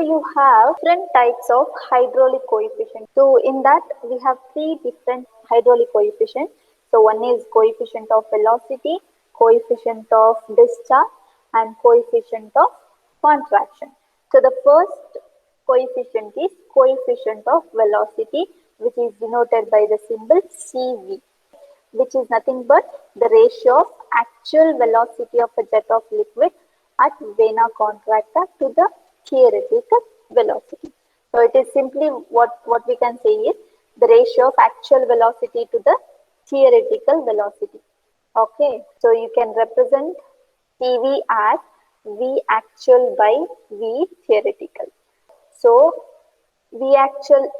you have different types of hydraulic coefficient. So in that we have three different hydraulic coefficients. So one is coefficient of velocity, coefficient of discharge, and coefficient of contraction. So the first coefficient is coefficient of velocity, which is denoted by the symbol CV, which is nothing but the ratio of actual velocity of a jet of liquid at vena contracta to the theoretical velocity. So it is simply what we can say is the ratio of actual velocity to the theoretical velocity. Okay, so you can represent CV as V actual by V theoretical. So V actual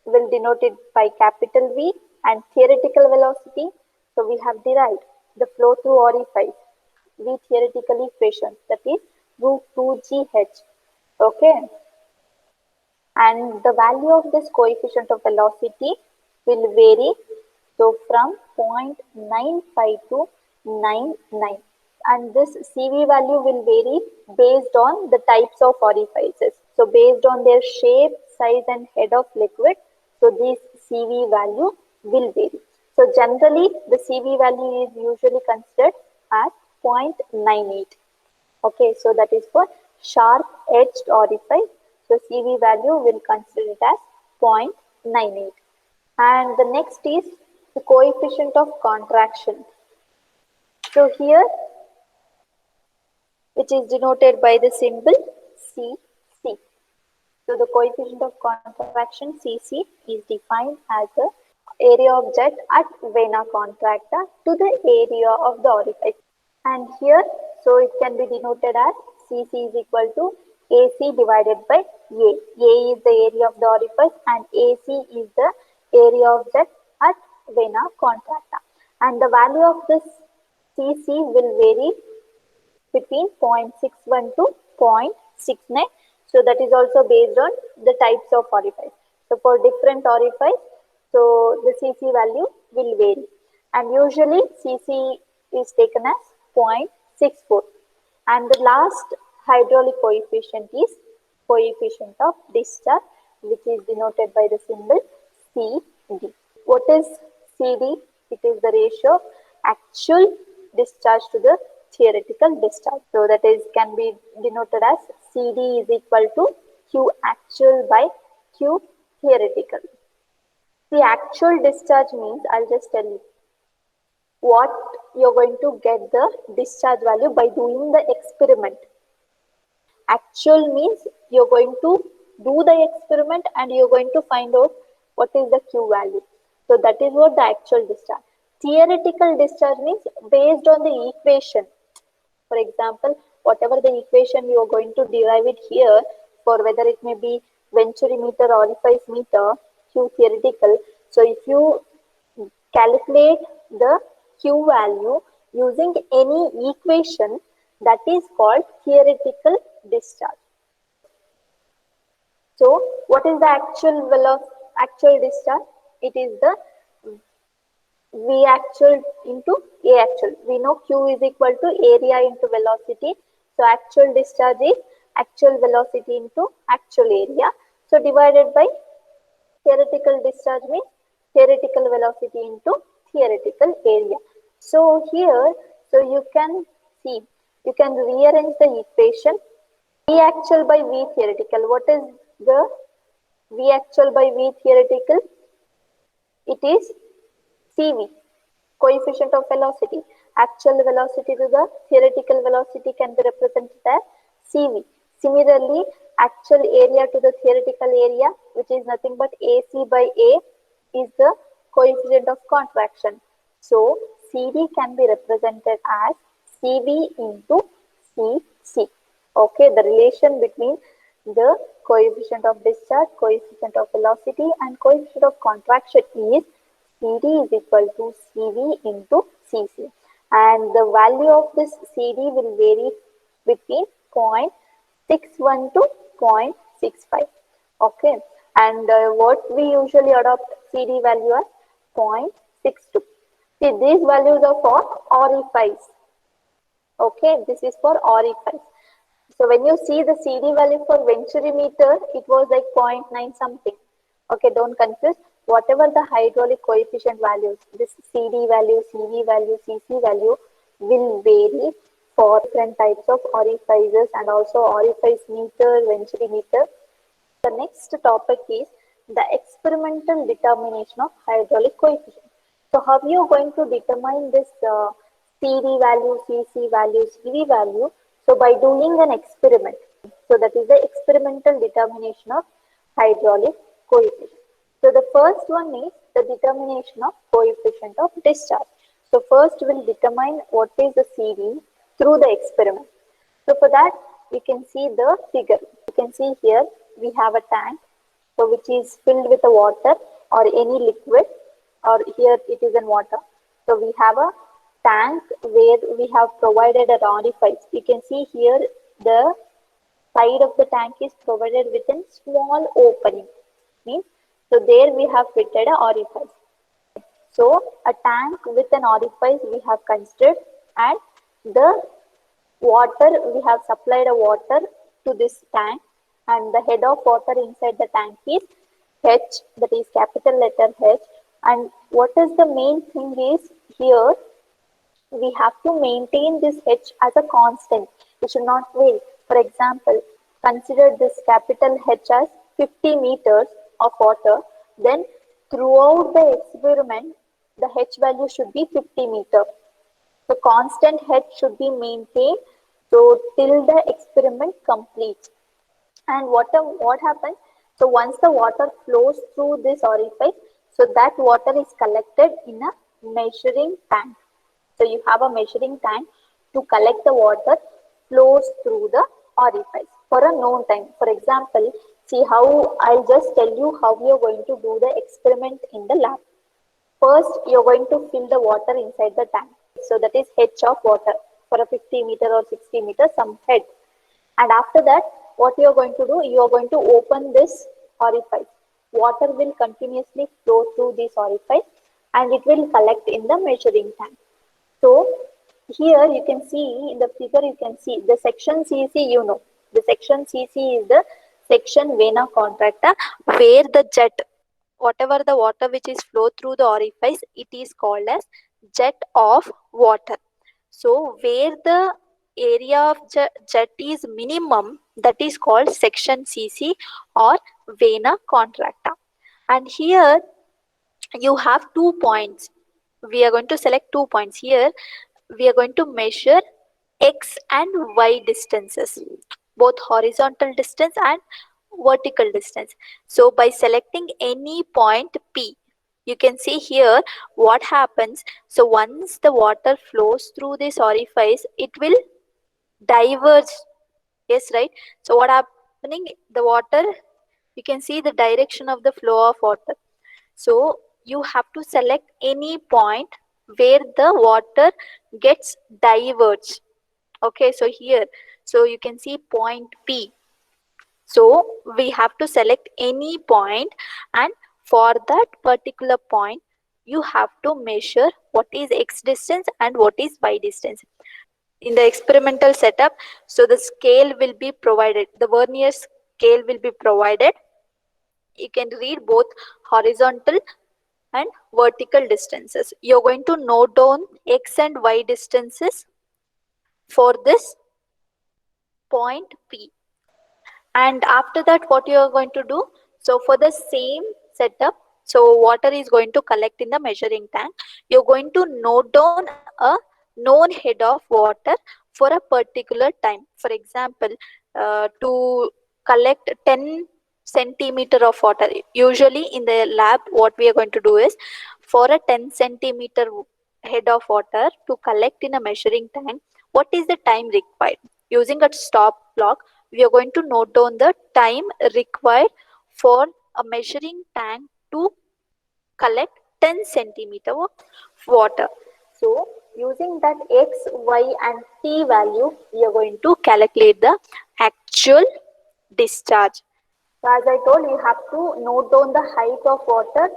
will denote it by capital V and theoretical velocity. So we have derived the flow through orifice V theoretical equation, that is root 2gh. Okay, and the value of this coefficient of velocity will vary. So from 0.95 to 99, and this CV value will vary based on the types of orifices. So based on their shape, size and head of liquid, so this CV value will vary. So generally the CV value is usually considered as 0.98. Okay, so that is for sharp edged orifice. So CV value will consider it as 0.98. And the next is the coefficient of contraction. So here, which is denoted by the symbol CC. So the coefficient of contraction CC is defined as the area of jet at vena contracta to the area of the orifice. And here, so it can be denoted as CC is equal to AC divided by A. A is the area of the orifice and AC is the area of jet at vena contracta. And the value of this CC will vary between 0.61 to 0.69. So that is also based on the types of orifice. So for different orifice, so the CC value will vary. And usually CC is taken as 0.64. And the last hydraulic coefficient is coefficient of discharge, which is denoted by the symbol CD. What is CD? It is the ratio of actual discharge to the theoretical discharge. So that is can be denoted as CD is equal to Q actual by Q theoretical. The actual discharge means, I'll just tell you what you're going to get the discharge value by doing the experiment. Actual means you're going to do the experiment and you're going to find out what is the Q value. So that is what the actual discharge. Theoretical discharge means based on the equation. For example, whatever the equation you are going to derive it here, for whether it may be Venturi meter or orifice meter, Q theoretical. So if you calculate the Q value using any equation, that is called theoretical discharge. So what is the actual discharge? It is the V actual into A actual. We know Q is equal to area into velocity. So actual discharge is actual velocity into actual area. So divided by theoretical discharge means theoretical velocity into theoretical area. So here, so you can see, you can rearrange the equation. V actual by V theoretical. What is the V actual by V theoretical? It is CV, coefficient of velocity. Actual velocity to the theoretical velocity can be represented as CV. Similarly, actual area to the theoretical area, which is nothing but AC by A, is the coefficient of contraction. So, CD can be represented as CV into CC. Okay, the relation between the coefficient of discharge, coefficient of velocity and coefficient of contraction is CD is equal to CV into CC. And the value of this CD will vary between 0.61 to 0.65. Okay. And what we usually adopt CD value as 0.62. See, these values are for orifice. Okay, this is for orifice. So when you see the CD value for Venturi meter, it was like 0.9 something. Okay, don't confuse. Whatever the hydraulic coefficient values, this CD value, CV value, CC value will vary for different types of orifices and also orifice meter, Venturi meter. The next topic is the experimental determination of hydraulic coefficient. So how you are going to determine this CD value, CC value, CV value? So by doing an experiment. So that is the experimental determination of hydraulic coefficient. So the first one is the determination of coefficient of discharge. So first we'll determine what is the CD through the experiment. So for that, we can see the figure. You can see here we have a tank, so which is filled with the water or any liquid, or here it is in water. So we have a tank where we have provided a orifice. You can see here the side of the tank is provided with a small opening. Means so there we have fitted a orifice. So a tank with an orifice we have considered, and the water, we have supplied a water to this tank, and the head of water inside the tank is H, that is capital letter H. And what is the main thing is here we have to maintain this H as a constant. It should not vary. For example, consider this capital H as 50 meters of water. Then throughout the experiment, the H value should be 50 meters. The constant H should be maintained so till the experiment completes. And what happens? So once the water flows through this orifice, so that water is collected in a measuring tank. So you have a measuring tank to collect the water flows through the orifice for a known time. For example, see how I'll just tell you how we are going to do the experiment in the lab. First, you're going to fill the water inside the tank. So that is H of water for a 50 meter or 60 meter, some head. And after that, what you are going to do, you are going to open this orifice. Water will continuously flow through this orifice and it will collect in the measuring tank. So here you can see in the figure, you can see the section CC, you know, the section CC is the section vena contracta where the jet, whatever the water which is flow through the orifice, it is called as jet of water. So where the area of jet is minimum, that is called section CC or vena contracta. And here you have 2 points. We are going to select 2 points here. We are going to measure x and y distances, both horizontal distance and vertical distance. So by selecting any point P, you can see here what happens. So once the water flows through this orifice, it will diverge. Yes, right? So what happening? The water, you can see the direction of the flow of water. So you have to select any point where the water gets diverged. Okay, so here, so you can see point P. So we have to select any point, and for that particular point, you have to measure what is x distance and what is y distance. In the experimental setup, so the scale will be provided, the vernier scale will be provided. You can read both horizontal and vertical distances. You're going to note down x and y distances for this point P. And after that, what you are going to do? So for the same setup, so water is going to collect in the measuring tank. You're going to note down a known head of water for a particular time. For example, to collect 10 centimeter of water. Usually in the lab, what we are going to do is for a 10 centimeter head of water to collect in a measuring tank, what is the time required? Using a stop clock, we are going to note down the time required for a measuring tank to collect 10 centimeter of water. So using that x, y and t value, we are going to calculate the actual discharge. So as I told, you have to note down the height of water,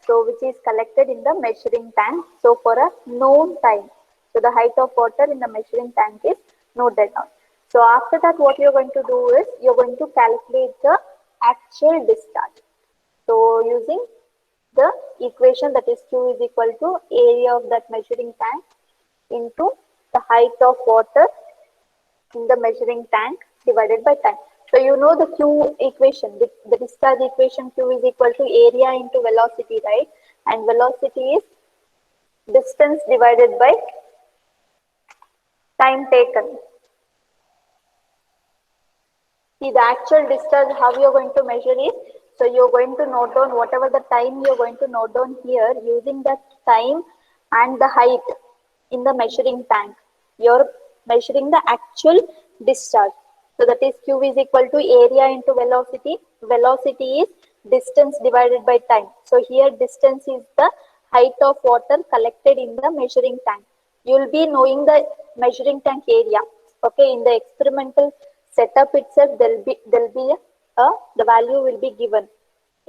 so which is collected in the measuring tank. So for a known time, so the height of water in the measuring tank is noted down. So after that, what you're going to do is you're going to calculate the actual discharge. So using the equation, that is Q is equal to area of that measuring tank into the height of water in the measuring tank divided by time. So you know the Q equation, the discharge equation. Q is equal to area into velocity, right? And velocity is distance divided by time taken. See, the actual discharge, how you're going to measure is, so you're going to note down whatever the time you're going to note down here using that time and the height in the measuring tank. You're measuring the actual discharge. So that is Q is equal to area into velocity. Velocity is distance divided by time. So here distance is the height of water collected in the measuring tank. You'll be knowing the measuring tank area. Okay, in the experimental setup itself, there'll be the value will be given,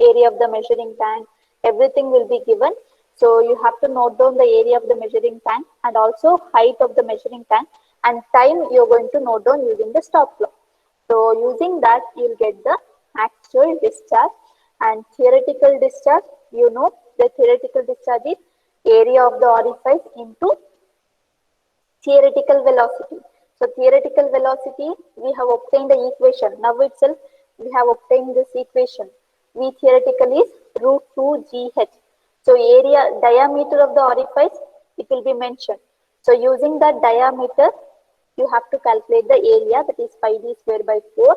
area of the measuring tank, everything will be given. So you have to note down the area of the measuring tank and also height of the measuring tank, and time you're going to note down using the stop clock. So using that, you'll get the actual discharge. And theoretical discharge, you know the theoretical discharge is area of the orifice into theoretical velocity. So theoretical velocity, we have obtained the equation. Now itself, we have obtained this equation. V theoretical is root 2 GH. So area, diameter of the orifice, it will be mentioned. So using that diameter, you have to calculate the area, that is pi d square by 4.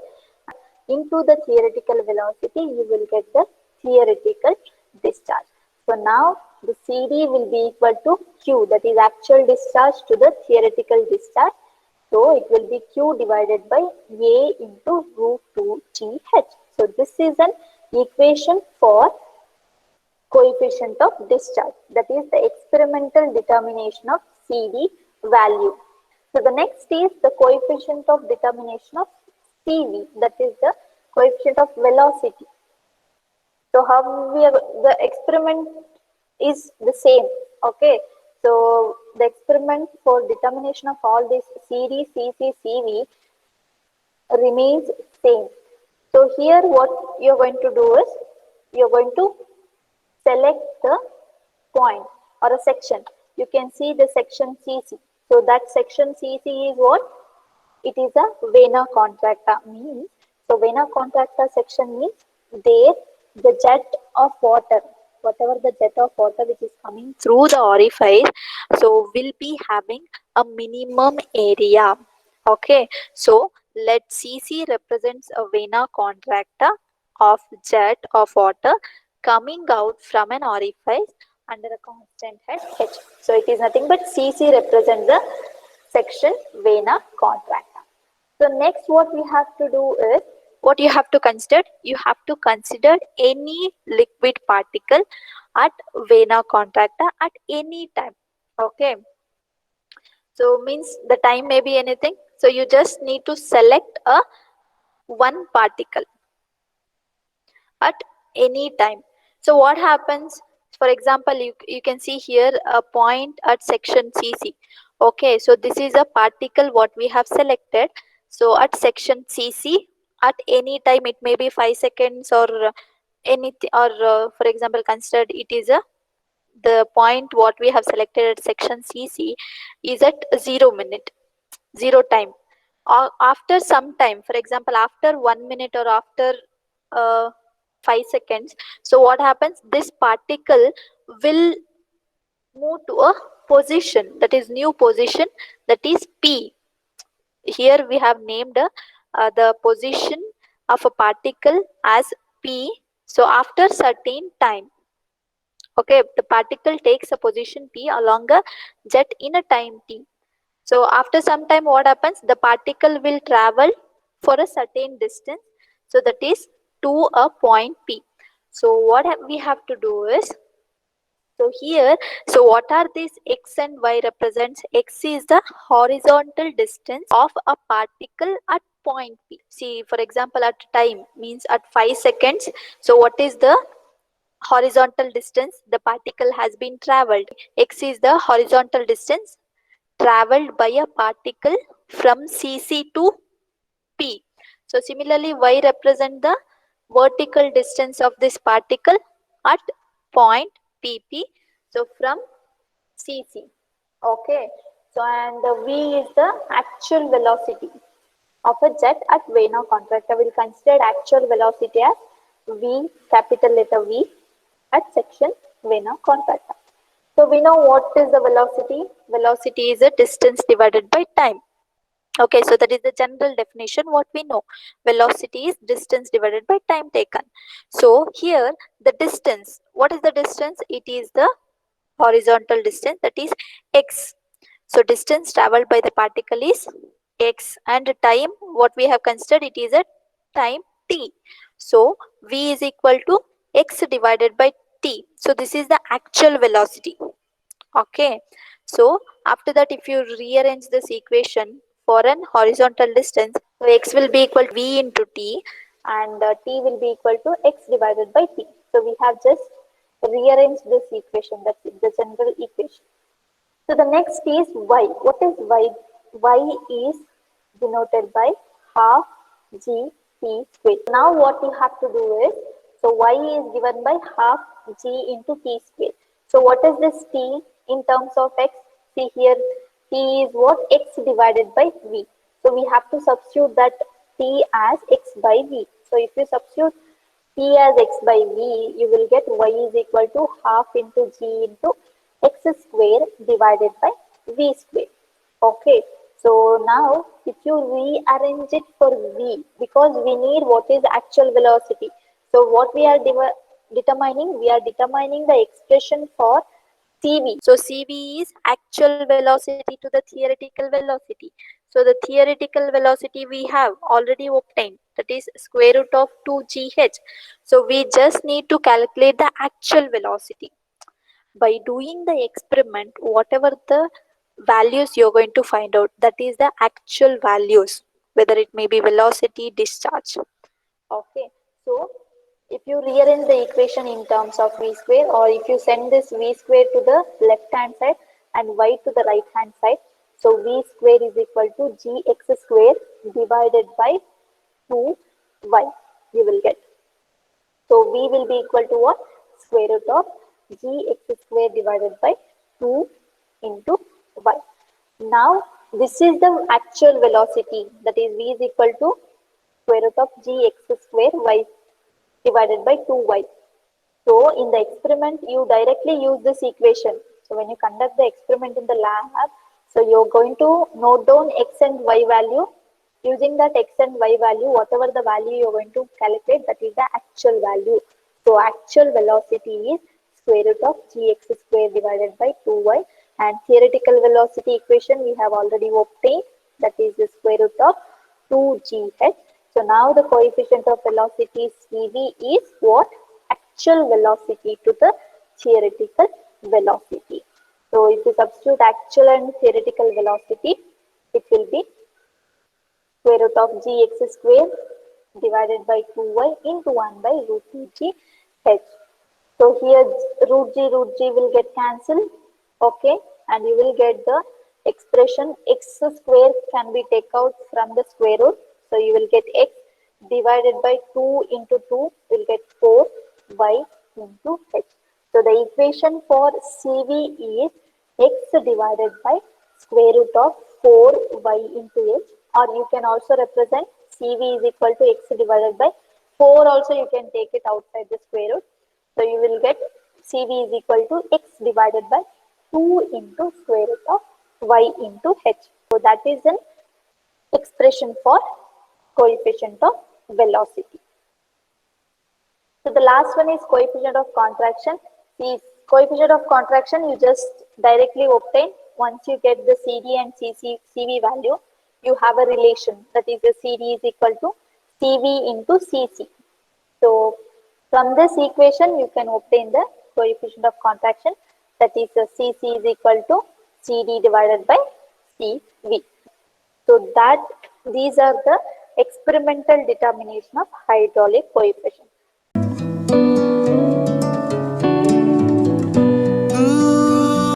Into the theoretical velocity, you will get the theoretical discharge. So now the CD will be equal to Q, that is actual discharge to the theoretical discharge. So it will be Q divided by A into root 2 GH. So this is an equation for coefficient of discharge, that is the experimental determination of CD value. So the next is the coefficient of determination of CV, that is the coefficient of velocity. So how we have, the experiment is the same, okay. So the experiment for determination of all these CD, CC, CV remains same. So here what you're going to do is, you're going to select the point or a section. You can see the section CC. So that section CC is what? It is a vena contracta means. So vena contracta section means there the jet of water, whatever the jet of water which is coming through the orifice, so will be having a minimum area. Okay, so let CC represents a vena contracta of jet of water coming out from an orifice under a constant head H. So it is nothing but CC represents the section vena contracta. So next what we have to do is, what you have to consider, you have to consider any liquid particle at vena contracta at any time. Okay. So means the time may be anything. So you just need to select a one particle at any time. So what happens? For example, you can see here a point at section CC. Okay, so this is a particle what we have selected. So at section CC, at any time, it may be 5 seconds or anything, or for example, considered it is a, the point what we have selected at section CC is at 0 minute, 0 time. Or after some time, for example, after 1 minute or after uh, 5 seconds, so what happens, this particle will move to a position, that is new position, that is P. Here we have named the position of a particle as P. So after certain time, okay, the particle takes a position P along a jet in a time T. So after some time, what happens, the particle will travel for a certain distance, so that is to a point P. So what we have to do is, so here, so what are these x and y represents? X is the horizontal distance of a particle at point P. See, for example, at time means at 5 seconds. So what is the horizontal distance the particle has been traveled? X is the horizontal distance traveled by a particle from CC to So similarly, y represent the vertical distance of this particle at point PP. So from CC. Okay. So and the v is the actual velocity of a jet at Vena contractor. Will consider actual velocity as v, capital letter V, at section Vena contractor. So we know what is the velocity. Velocity is a distance divided by time. Okay, so that is the general definition what we know. Velocity is distance divided by time taken. So here the distance, what is the distance? It is the horizontal distance, that is x. So distance traveled by the particle is x, and time what we have considered, it is a time t. So v is equal to x divided by t. So this is the actual velocity. Okay, so after that if you rearrange this equation for an horizontal distance, so x will be equal to v into t, and t will be equal to x divided by t. So we have just rearranged this equation, that's the general equation. So the next is y. What is y? Y is denoted by half g t square. Now what you have to do is, so y is given by half g into t square. So what is this t in terms of x? See here, t is what? X divided by v. So we have to substitute that t as x by v. So if you substitute t as x by v, you will get y is equal to half into g into x square divided by v square. Okay, so now if you rearrange it for v, because we need what is actual velocity. So what we are determining, we are determining the expression for CV. So CV is actual velocity to the theoretical velocity. So the theoretical velocity we have already obtained, that is square root of 2gh. So we just need to calculate the actual velocity. By doing the experiment, whatever the values you're going to find out, that is the actual values, whether it may be velocity, discharge. Okay, so if you rearrange the equation in terms of v square, or if you send this v square to the left hand side and y to the right hand side, so v square is equal to gx square divided by 2y, you will get. So v will be equal to what? Square root of gx square divided by 2 into y. Now this is the actual velocity, that is v is equal to square root of gx square y divided by 2y. So in the experiment, you directly use this equation. So when you conduct the experiment in the lab, so you're going to note down x and y value. Using that x and y value, whatever the value you're going to calculate, that is the actual value. So actual velocity is square root of gx square divided by 2y, and theoretical velocity equation we have already obtained, that is the square root of 2gh. So now the coefficient of velocity CV is what? Actual velocity to the theoretical velocity. So if you substitute actual and theoretical velocity, it will be square root of gx square divided by 2y into 1 by root 2g h. So here root g will get cancelled, okay, and you will get the expression x square can be taken out from the square root. So you will get x divided by 2 into 2 will get 4y into h. So the equation for CV is x divided by square root of 4y into h, or you can also represent CV is equal to x divided by 4, also you can take it outside the square root. So you will get CV is equal to x divided by 2 into square root of y into h. So that is an expression for coefficient of velocity. So the last one is coefficient of contraction. The coefficient of contraction you just directly obtain once you get the CD and CV value. You have a relation, that is the CD is equal to CV into CC. So from this equation you can obtain the coefficient of contraction, that is the CC is equal to CD divided by CV. So that these are the experimental determination of hydraulic coefficient.